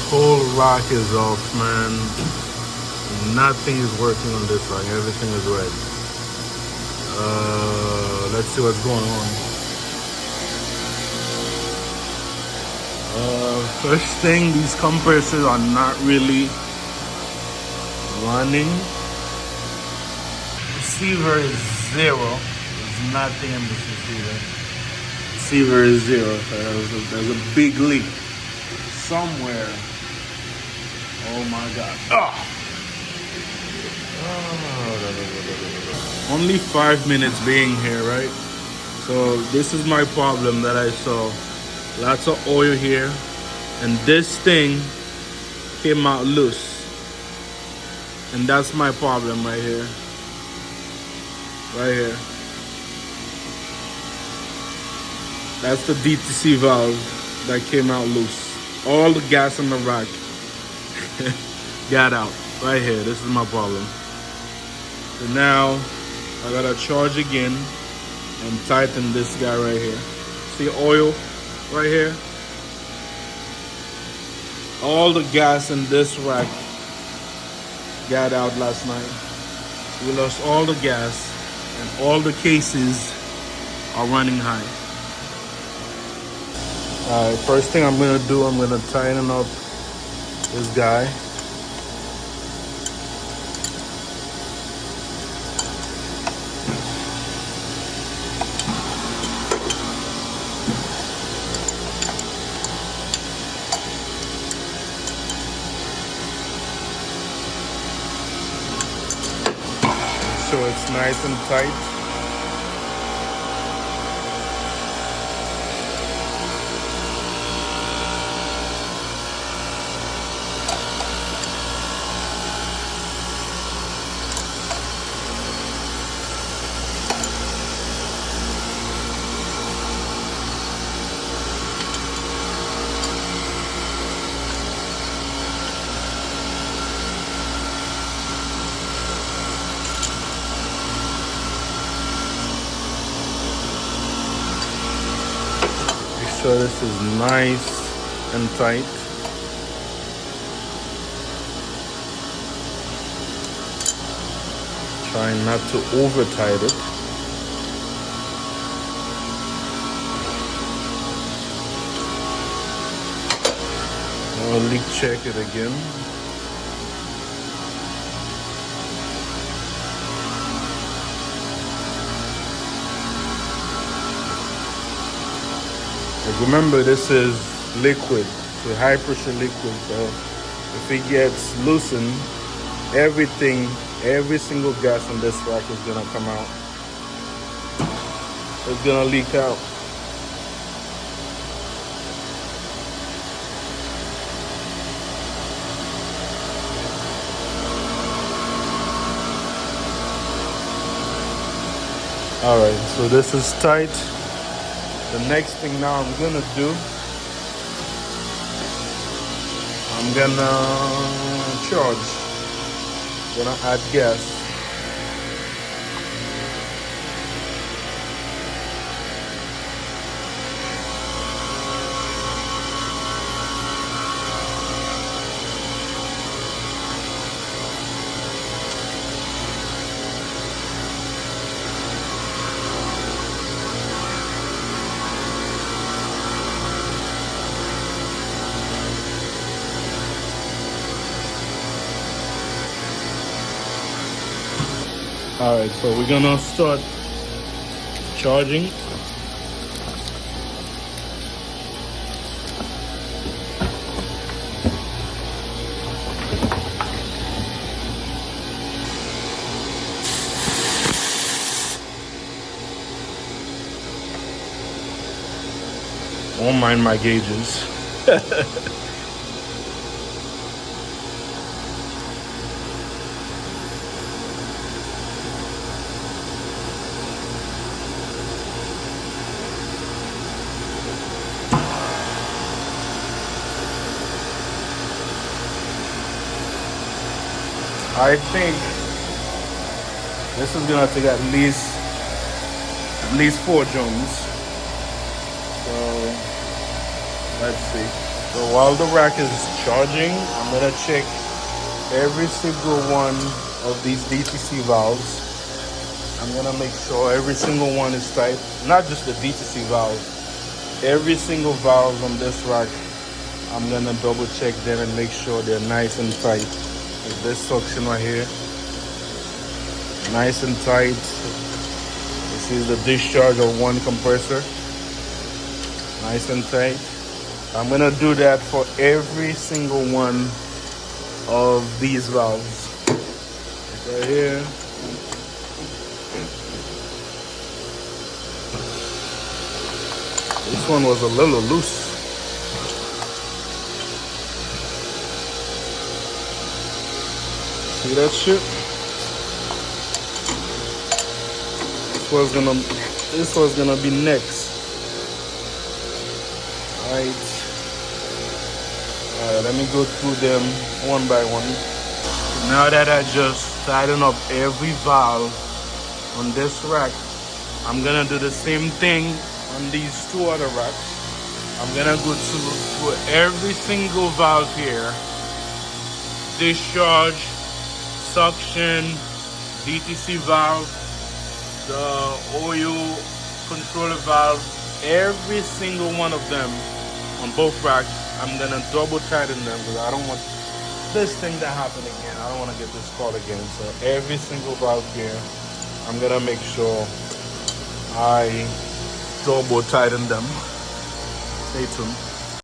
whole rack is off, man. Nothing is working on this rack. Everything is red. Let's see what's going on. First thing, these compressors are not really running. Receiver is 0. There's nothing in this receiver. Receiver is 0. There's a big leak somewhere. Oh my God. Only 5 minutes being here, right? So this is my problem that I saw. Lots of oil here, and this thing came out loose. And that's my problem right here. Right here. That's the DTC valve that came out loose. All the gas in the rack got out. Right here. This is my problem. So now I gotta charge again and tighten this guy right here. See oil right here? All the gas in this rack got out last night. We lost all the gas and all the cases are running high. Alright, first thing I'm gonna do, I'm gonna tighten up this guy. So it's nice and tight. So this is nice and tight. Try not to over tight it. I'll leak check it again. Remember, this is liquid, so high pressure liquid. So if it gets loosened, everything, every single gas in this rack is gonna come out. It's gonna leak out. All right, so this is tight. The next thing now I'm gonna do, I'm gonna charge. Gonna add gas. All right, so we're gonna start charging. Won't mind my gauges. I think this is gonna take at least 4 joules. So let's see. So while the rack is charging, I'm gonna check every single one of these DTC valves. I'm gonna make sure every single one is tight. Not just the DTC valve, every single valve on this rack. I'm gonna double check them and make sure they're nice and tight. Like this suction right here, nice and tight. This is the discharge of one compressor, nice and tight. I'm gonna do that for every single one of these valves. Right here. This one was a little loose. See that shit? This was gonna be next. Alright, let me go through them one by one. Now that I just tighten up every valve on this rack, I'm gonna do the same thing on these two other racks. I'm gonna go through every single valve here. Discharge, suction, DTC valve, the oil controller valve, every single one of them on both racks. I'm gonna double tighten them because I don't want this thing to happen again. I don't want to get this fault again. So every single valve here, I'm gonna make sure I double tighten them. Stay tuned.